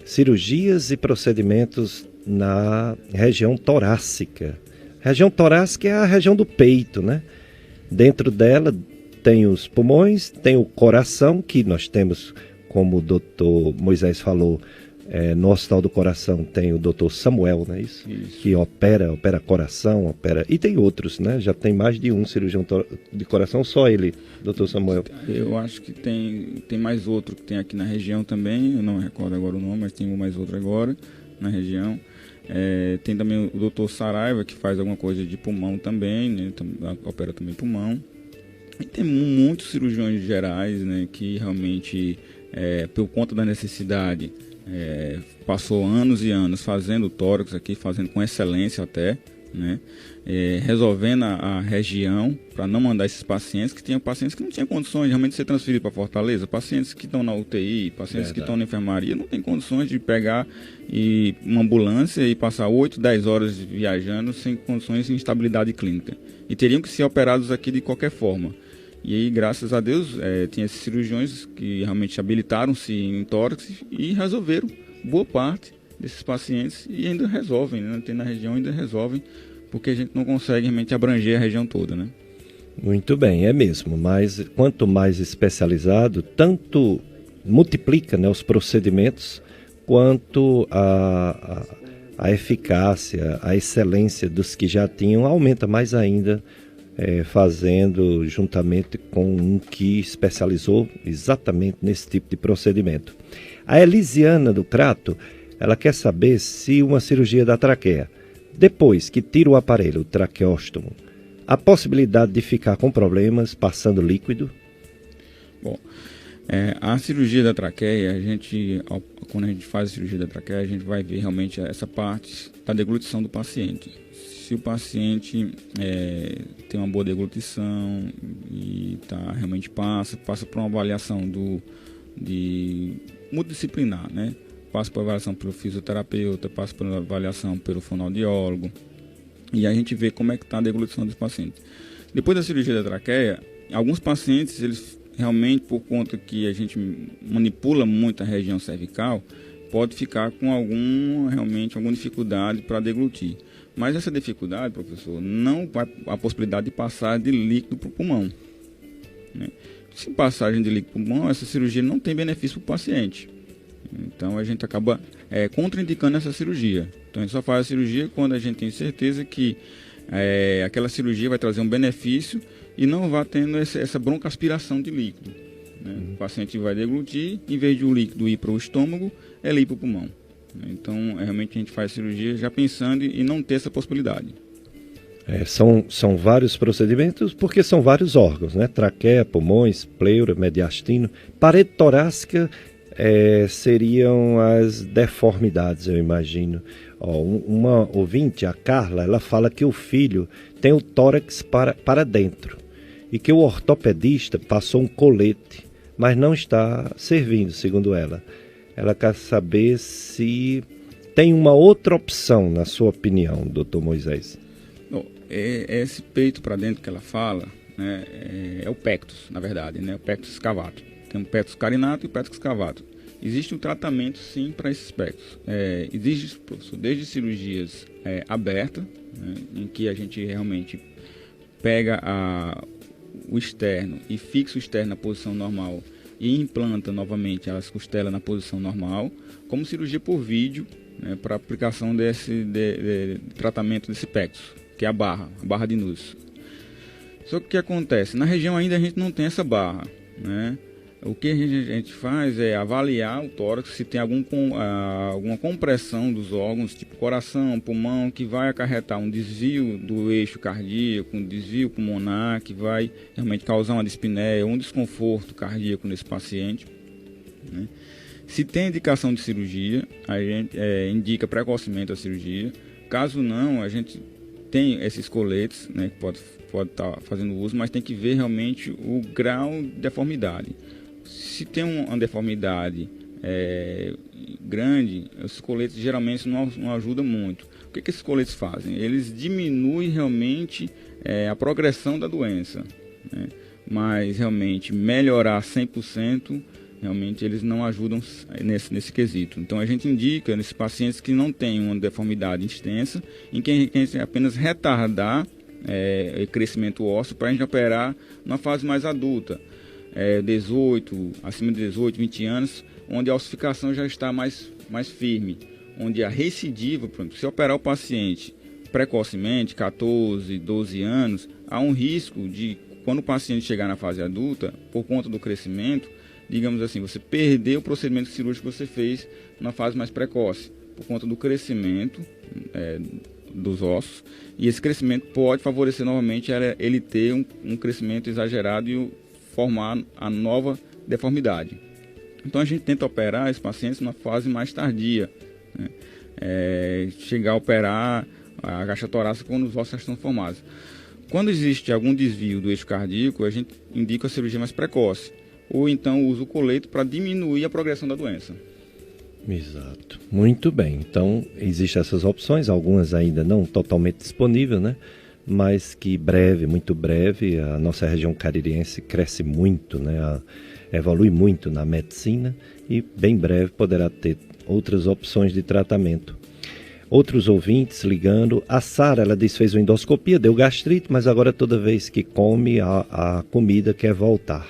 Cirurgias e procedimentos na região torácica. Região torácica é a região do peito, né? Dentro dela tem os pulmões, tem o coração, que nós temos, como o doutor Moisés falou, no Hospital do Coração tem o doutor Samuel, não é isso? Isso. Que opera coração, e tem outros, né? Já tem mais de um cirurgião de coração, só ele, doutor Samuel. Eu acho que tem mais outro que tem aqui na região também, eu não recordo agora o nome, mas tem mais outro agora na região. Tem também o doutor Saraiva, que faz alguma coisa de pulmão também, né? Opera também pulmão. E tem muitos cirurgiões gerais, né? Que realmente, por conta da necessidade, passou anos e anos fazendo tórax aqui, fazendo com excelência até, né? Resolvendo a região para não mandar esses pacientes, que tinham pacientes que não tinham condições de realmente ser transferidos para Fortaleza, pacientes que estão na UTI, pacientes que estão na enfermaria, não tem condições de pegar uma ambulância e passar 8, 10 horas viajando sem condições de instabilidade clínica. E teriam que ser operados aqui de qualquer forma. E aí, graças a Deus, tinha esses cirurgiões que realmente habilitaram-se em tórax e resolveram boa parte desses pacientes e ainda resolvem, né? Tem na região, ainda resolvem, porque a gente não consegue realmente abranger a região toda, né? Muito bem, é mesmo, mas quanto mais especializado, tanto multiplica, né, os procedimentos, quanto a eficácia, a excelência dos que já tinham aumenta mais ainda, fazendo juntamente com um que especializou exatamente nesse tipo de procedimento. A Elisiana do Crato, ela quer saber se uma cirurgia da traqueia, depois que tira o aparelho, o traqueóstomo, a possibilidade de ficar com problemas passando líquido? Bom, a cirurgia da traqueia, quando a gente faz a cirurgia da traqueia, a gente vai ver realmente essa parte da deglutição do paciente. Se o paciente tem uma boa deglutição e realmente passa por uma avaliação multidisciplinar, né? Passa por avaliação pelo fisioterapeuta, passa por avaliação pelo fonoaudiólogo, e a gente vê como é que está a deglutição desse paciente. Depois da cirurgia da traqueia, alguns pacientes, eles realmente, por conta que a gente manipula muito a região cervical, pode ficar com alguma dificuldade para deglutir. Mas essa dificuldade, professor, não vai a possibilidade de passar de líquido para o pulmão, né? Se passagem de líquido para o pulmão, essa cirurgia não tem benefício para o paciente. Então a gente acaba contraindicando essa cirurgia. Então a gente só faz a cirurgia quando a gente tem certeza que aquela cirurgia vai trazer um benefício e não vai tendo essa broncoaspiração de líquido, né? O paciente vai deglutir, em vez de o líquido ir para o estômago, ele ir para o pulmão. Então, realmente a gente faz a cirurgia já pensando em não ter essa possibilidade. São vários procedimentos, porque são vários órgãos, né? Traqueia, pulmões, pleura, mediastino. Parede torácica seriam as deformidades, eu imagino. Uma ouvinte, a Carla, ela fala que o filho tem o tórax para dentro e que o ortopedista passou um colete, mas não está servindo, segundo ela. Ela quer saber se tem uma outra opção, na sua opinião, doutor Moisés. Bom, esse peito para dentro que ela fala, né, é o pectus, na verdade, né, o pectus escavato. Tem o pectus carinato e o pectus escavato. Existe um tratamento, sim, para esses pectus. Existe, professor, desde cirurgias abertas, né, em que a gente realmente pega o externo e fixa o externo na posição normal e implanta novamente as costelas na posição normal, como cirurgia por vídeo, né, para aplicação desse tratamento desse pectus, que é a barra de Nuss. Só que o que acontece? Na região ainda a gente não tem essa barra, né? O que a gente faz é avaliar o tórax, se tem alguma compressão dos órgãos, tipo coração, pulmão, que vai acarretar um desvio do eixo cardíaco, um desvio pulmonar, que vai realmente causar uma dispneia, um desconforto cardíaco nesse paciente. né? Se tem indicação de cirurgia, a gente indica precocemente a cirurgia. Caso não, a gente tem esses coletes, né, que pode estar fazendo uso, mas tem que ver realmente o grau de deformidade. Se tem uma deformidade grande, os coletes geralmente não ajudam muito. O que esses coletes fazem? Eles diminuem realmente a progressão da doença, né? Mas realmente melhorar 100%, realmente eles não ajudam nesse quesito. Então a gente indica nesses pacientes que não têm uma deformidade extensa, em que a gente apenas retardar o crescimento ósseo para a gente operar numa fase mais adulta, acima de 18, 20 anos, onde a ossificação já está mais firme, onde a recidiva, por exemplo, se operar o paciente precocemente, 14, 12 anos, há um risco de, quando o paciente chegar na fase adulta, por conta do crescimento, digamos assim, você perdeu o procedimento cirúrgico que você fez na fase mais precoce, por conta do crescimento dos ossos, e esse crescimento pode favorecer novamente ele ter um crescimento exagerado e formar a nova deformidade. Então a gente tenta operar esses pacientes na fase mais tardia, né? Chegar a operar a agacha torácica quando os ossos já estão formados. Quando existe algum desvio do eixo cardíaco, a gente indica a cirurgia mais precoce, ou então usa o colete para diminuir a progressão da doença. Exato. Muito bem. Então, existem essas opções, algumas ainda não totalmente disponíveis, né? Mas que muito breve, a nossa região caririense cresce muito, né? Evolui muito na medicina e bem breve poderá ter outras opções de tratamento. Outros ouvintes ligando. A Sara, ela disse que fez uma endoscopia, deu gastrite, mas agora toda vez que come a comida quer voltar.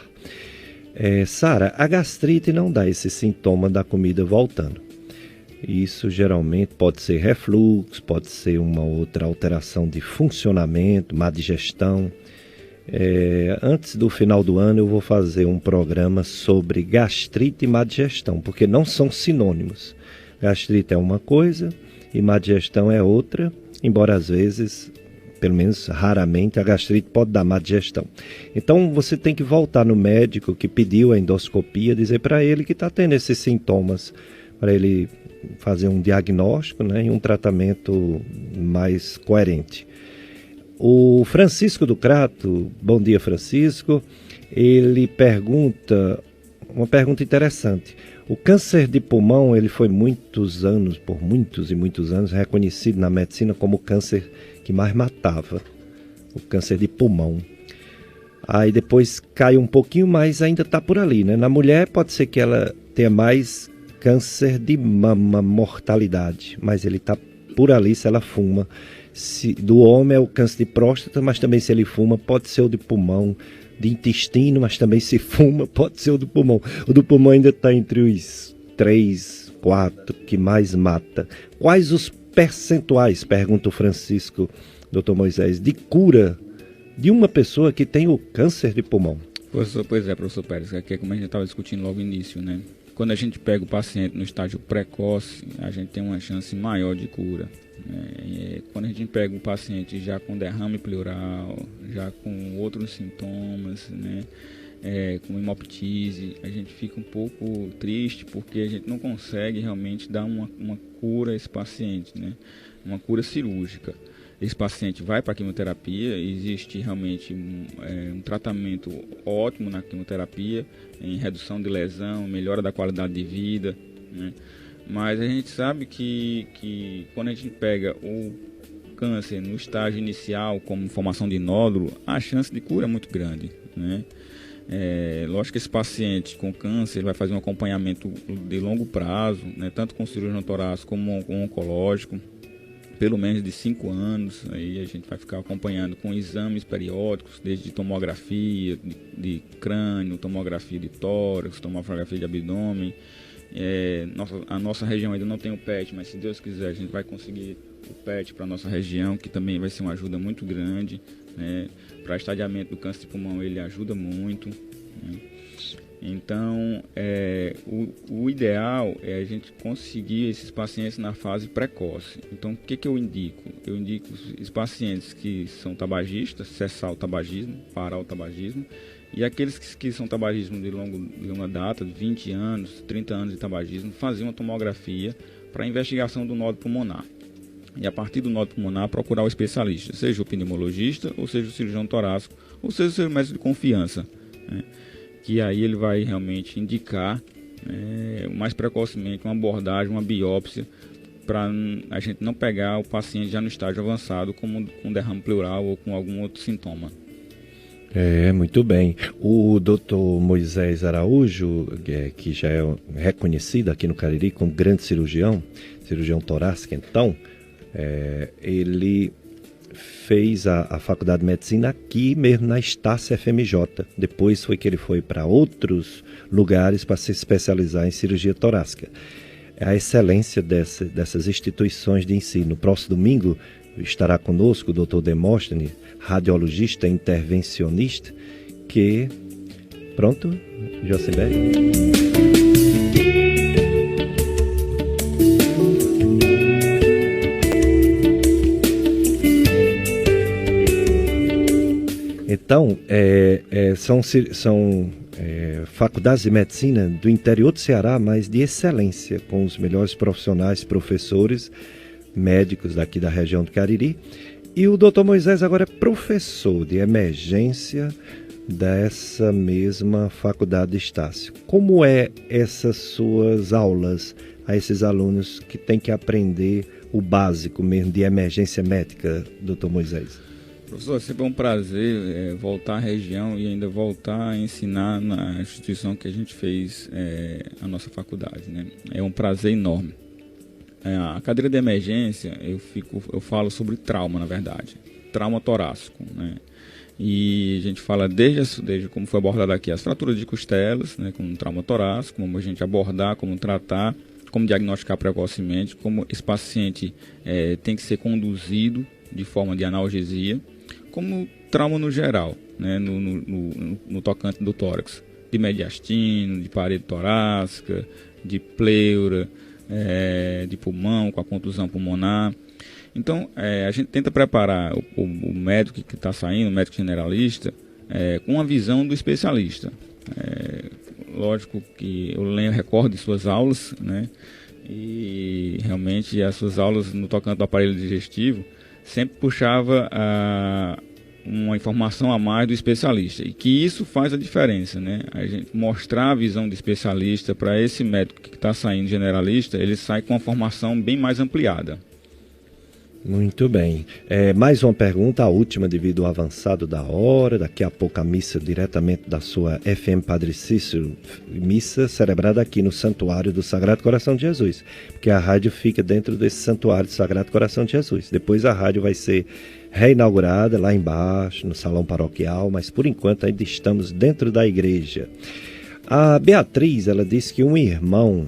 Sara, a gastrite não dá esse sintoma da comida voltando. Isso geralmente pode ser refluxo, pode ser uma outra alteração de funcionamento, má digestão. Antes do final do ano eu vou fazer um programa sobre gastrite e má digestão, porque não são sinônimos. Gastrite é uma coisa e má digestão é outra, embora às vezes, pelo menos raramente, a gastrite pode dar má digestão. Então você tem que voltar no médico que pediu a endoscopia, dizer para ele que está tendo esses sintomas, para ele fazer um diagnóstico, né, e um tratamento mais coerente. O Francisco do Crato, bom dia Francisco, ele pergunta uma pergunta interessante. O câncer de pulmão, ele foi por muitos e muitos anos, reconhecido na medicina como o câncer que mais matava, o câncer de pulmão. Aí depois cai um pouquinho, mas ainda está por ali, né? Na mulher pode ser que ela tenha mais câncer de mama, mortalidade, mas ele está por ali se ela fuma. Do homem é o câncer de próstata, mas também se ele fuma pode ser o de pulmão, de intestino, mas também se fuma pode ser o do pulmão. O do pulmão ainda está entre os 3, 4 que mais mata. Quais os percentuais, pergunta o Francisco, Dr. Moisés, de cura de uma pessoa que tem o câncer de pulmão? Professor Pérez, aqui é como a gente estava discutindo logo no início, né? Quando a gente pega o paciente no estágio precoce, a gente tem uma chance maior de cura. Quando a gente pega o paciente já com derrame pleural, já com outros sintomas, né? Com hemoptise, a gente fica um pouco triste porque a gente não consegue realmente dar uma cura a esse paciente, né? Uma cura cirúrgica. Esse paciente vai para a quimioterapia, existe realmente um tratamento ótimo na quimioterapia, em redução de lesão, melhora da qualidade de vida, né? Mas a gente sabe que quando a gente pega o câncer no estágio inicial, como formação de nódulo, a chance de cura é muito grande, né? Lógico que esse paciente com câncer vai fazer um acompanhamento de longo prazo, né? Tanto com cirurgião torácico como com oncológico, pelo menos de 5 anos, aí a gente vai ficar acompanhando com exames periódicos, desde tomografia de crânio, tomografia de tórax, tomografia de abdômen. A nossa região ainda não tem o PET, mas se Deus quiser a gente vai conseguir o PET para a nossa região, que também vai ser uma ajuda muito grande, né? Para estadiamento do câncer de pulmão ele ajuda muito, né? Então, o ideal é a gente conseguir esses pacientes na fase precoce. Então, o que eu indico? Eu indico os pacientes que são tabagistas, cessar o tabagismo, parar o tabagismo, e aqueles que são tabagismo de longa data, de 20 anos, 30 anos de tabagismo, fazer uma tomografia para investigação do nódulo pulmonar. E a partir do nódulo pulmonar, procurar o especialista, seja o pneumologista, ou seja o cirurgião torácico, ou seja o seu médico de confiança, né? Que aí ele vai realmente indicar mais precocemente uma abordagem, uma biópsia, para a gente não pegar o paciente já no estágio avançado com derrame pleural ou com algum outro sintoma. Muito bem. O Dr. Moisés Araújo, que já é reconhecido aqui no Cariri como grande cirurgião torácico, então, ele fez a faculdade de medicina aqui mesmo na Estácio FMJ. Depois foi que ele foi para outros lugares para se especializar em cirurgia torácica. A excelência dessas instituições de ensino. No próximo domingo estará conosco o Dr. Demóstenes, radiologista intervencionista, que... Pronto, Josimberg? Então, são faculdades de medicina do interior do Ceará, mas de excelência, com os melhores profissionais, professores, médicos daqui da região do Cariri. E o Dr. Moisés agora é professor de emergência dessa mesma faculdade de Estácio. Como é essas suas aulas a esses alunos que têm que aprender o básico mesmo de emergência médica, Dr. Moisés? Professor, é sempre um prazer voltar à região e ainda voltar a ensinar na instituição que a gente fez a nossa faculdade, né? É um prazer enorme. A cadeira de emergência, eu falo sobre trauma, na verdade. Trauma torácico, né? E a gente fala desde como foi abordado aqui, as fraturas de costelas, né, como trauma torácico, como a gente abordar, como tratar, como diagnosticar precocemente, como esse paciente tem que ser conduzido de forma de analgesia, como trauma no geral, né, no tocante do tórax, de mediastino, de parede torácica, de pleura, de pulmão, com a contusão pulmonar. Então, a gente tenta preparar o médico que está saindo, o médico generalista, com a visão do especialista. Lógico que eu recordo de suas aulas, né, e realmente as suas aulas no tocante do aparelho digestivo sempre puxava uma informação a mais do especialista, e que isso faz a diferença, né? A gente mostrar a visão do especialista para esse médico que está saindo generalista, ele sai com uma formação bem mais ampliada. Muito bem. Mais uma pergunta, a última devido ao avançado da hora. Daqui a pouco a missa diretamente da sua FM Padre Cícero, missa celebrada aqui no Santuário do Sagrado Coração de Jesus, porque a rádio fica dentro desse Santuário do Sagrado Coração de Jesus. Depois a rádio vai ser reinaugurada lá embaixo, no salão paroquial, mas por enquanto ainda estamos dentro da igreja. A Beatriz, ela disse que um irmão,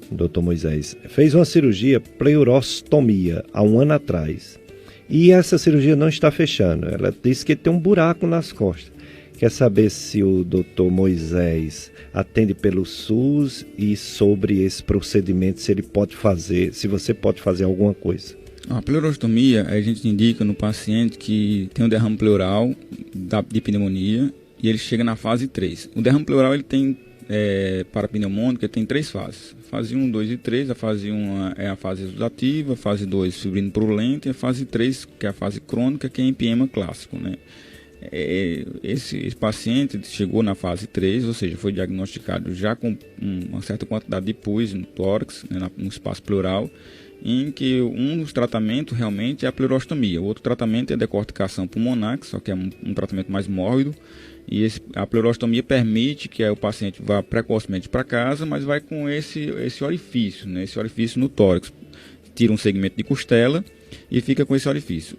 Dr. Moisés, fez uma cirurgia pleurostomia há um ano atrás, e essa cirurgia não está fechando. Ela disse que tem um buraco nas costas. Quer saber se o Dr. Moisés atende pelo SUS e sobre esse procedimento, se ele pode fazer, se você pode fazer alguma coisa. A pleurostomia, a gente indica no paciente que tem um derrame pleural de pneumonia e ele chega na fase 3. O derrame pleural ele tem parapneumônica, tem 3 fases. Fase 1, 2 e 3. A fase 1 é a fase exudativa, a fase 2 fibrino purulento e a fase 3, que é a fase crônica, que é empiema clássico, né? Esse paciente chegou na fase 3, ou seja, foi diagnosticado já com uma certa quantidade de pus no tórax, né, no espaço pleural, em que um dos tratamentos realmente é a pleurostomia. O outro tratamento é a decorticação pulmonar, só que é um tratamento mais mórbido, e a pleurostomia permite que o paciente vá precocemente para casa, mas vai com esse orifício, né, esse orifício no tórax. Tira um segmento de costela e fica com esse orifício.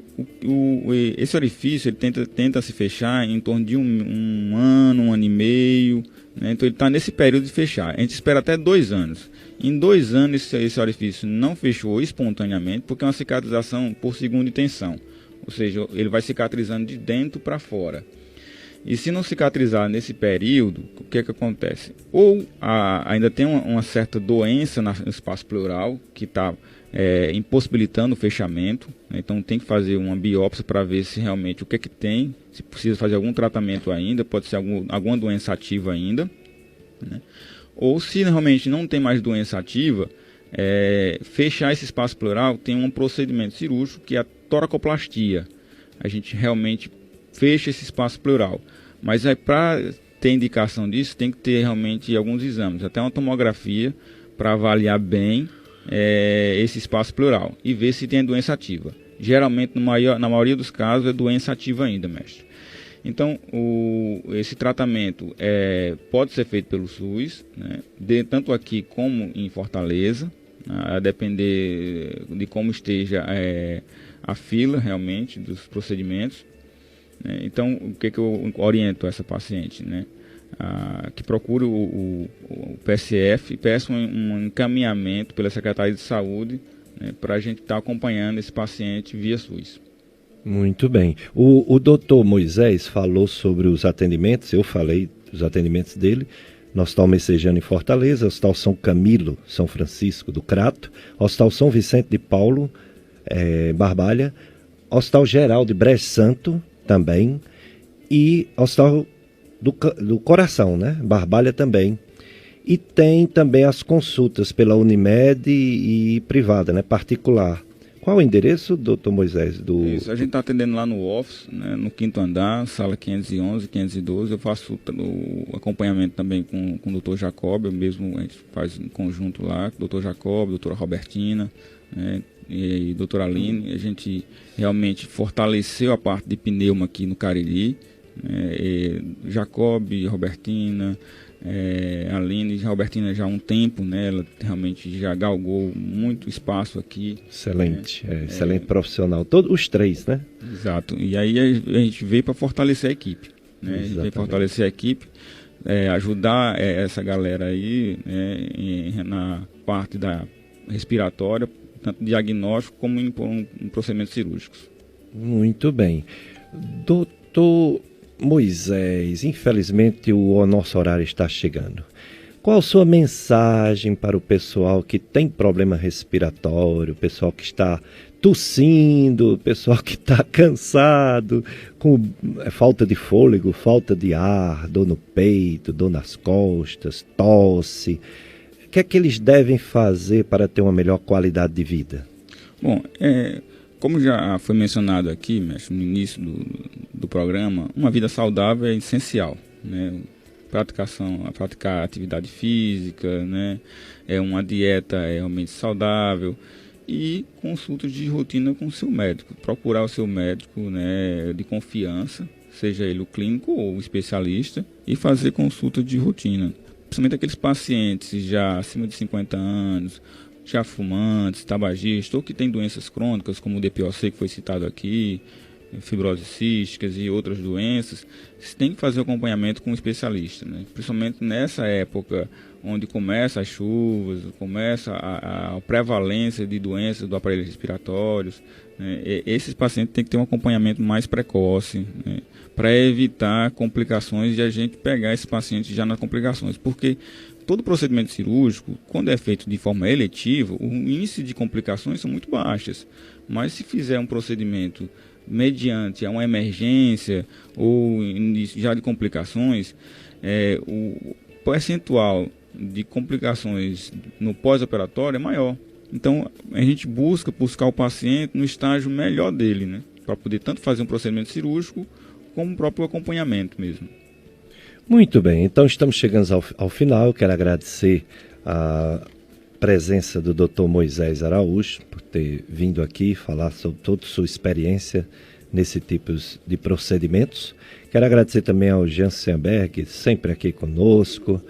Esse orifício ele tenta se fechar em torno de um ano e meio, né? Então ele está nesse período de fechar. A gente espera até 2 anos. Em 2 anos esse orifício não fechou espontaneamente, porque é uma cicatrização por segunda intenção, ou seja, ele vai cicatrizando de dentro para fora. E se não cicatrizar nesse período, o que acontece? Ou ainda tem uma certa doença no espaço pleural que está impossibilitando o fechamento, né? Então tem que fazer uma biópsia para ver se realmente o que tem, se precisa fazer algum tratamento ainda, pode ser alguma doença ativa ainda, né? Ou se realmente não tem mais doença ativa, fechar esse espaço pleural tem um procedimento cirúrgico que é a toracoplastia. A gente realmente fecha esse espaço pleural. Mas para ter indicação disso, tem que ter realmente alguns exames, até uma tomografia, para avaliar bem esse espaço pleural e ver se tem doença ativa. Geralmente, na maioria dos casos, é doença ativa ainda, mestre. Então, esse tratamento pode ser feito pelo SUS, né, tanto aqui como em Fortaleza, a depender de como esteja a fila realmente dos procedimentos. Então, o que eu oriento essa paciente, né? Que procure o PSF e peça um encaminhamento pela Secretaria de Saúde, né, para a gente estar acompanhando esse paciente via SUS. Muito bem. O doutor Moisés falou sobre os atendimentos, eu falei dos atendimentos dele, no Hospital Messejana em Fortaleza, Hospital São Camilo, São Francisco do Crato, Hospital São Vicente de Paulo, Barbalha, Hospital Geral de Brejo Santo, também, e Hospital do Coração, né? Barbalha também. E tem também as consultas pela Unimed e privada, né? Particular. Qual o endereço, doutor Moisés? Isso, a gente está atendendo lá no office, né? No 5º andar, sala 511, 512. Eu faço o acompanhamento também com o doutor Jacob, mesmo a gente faz em conjunto lá, doutor Jacob, doutora Robertina, né? E doutora Aline. A gente realmente fortaleceu a parte de pneuma aqui no Cariri, né? Jacob, Robertina, Aline, Robertina já há um tempo, né? Ela realmente já galgou muito espaço aqui. Excelente, excelente profissional, todos os três, né? Exato, e aí a gente veio para fortalecer a equipe, né? A gente veio fortalecer a equipe, ajudar essa galera aí, né? Na parte da respiratória, tanto diagnóstico como em procedimentos cirúrgicos. Muito bem. Doutor Moisés, infelizmente o nosso horário está chegando. Qual a sua mensagem para o pessoal que tem problema respiratório, o pessoal que está tossindo, o pessoal que está cansado, com falta de fôlego, falta de ar, dor no peito, dor nas costas, tosse? O que é que eles devem fazer para ter uma melhor qualidade de vida? Bom, como já foi mencionado aqui, mestre, no início do programa, uma vida saudável é essencial, né? Praticar atividade física, né? Uma dieta realmente saudável e consultas de rotina com o seu médico. Procurar o seu médico, né, de confiança, seja ele o clínico ou o especialista, e fazer consulta de rotina. Principalmente aqueles pacientes já acima de 50 anos, já fumantes, tabagistas, ou que têm doenças crônicas, como o DPOC que foi citado aqui, fibrose císticas e outras doenças, você tem que fazer o acompanhamento com um especialista, né? Principalmente nessa época onde começa as chuvas, começa a prevalência de doenças do aparelho respiratório, né? Esses pacientes têm que ter um acompanhamento mais precoce, né? Para evitar complicações e a gente pegar esses pacientes já nas complicações, porque todo procedimento cirúrgico, quando é feito de forma eletiva, o índice de complicações são muito baixas, mas se fizer um procedimento mediante uma emergência ou início já de complicações, o percentual de complicações no pós-operatório é maior. Então a gente buscar o paciente no estágio melhor dele, né, para poder tanto fazer um procedimento cirúrgico como o próprio acompanhamento mesmo. Muito bem, então estamos chegando ao final. Eu quero agradecer a presença do Dr. Moisés Araújo por ter vindo aqui falar sobre toda a sua experiência nesse tipo de procedimentos. Quero agradecer também ao Jean Semberg, sempre aqui conosco,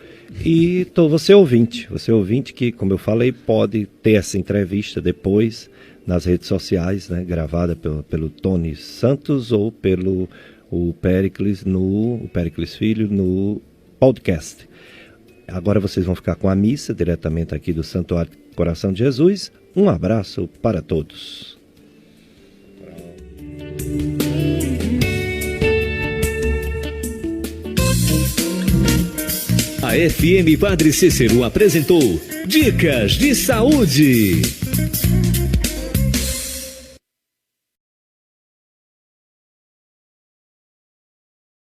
e você ouvinte que, como eu falei, pode ter essa entrevista depois nas redes sociais, né, gravada pelo Tony Santos ou pelo o Péricles Filho no podcast. Agora vocês vão ficar com a missa diretamente aqui do Santuário Coração de Jesus. Um abraço para todos. FM Padre Cícero apresentou Dicas de Saúde.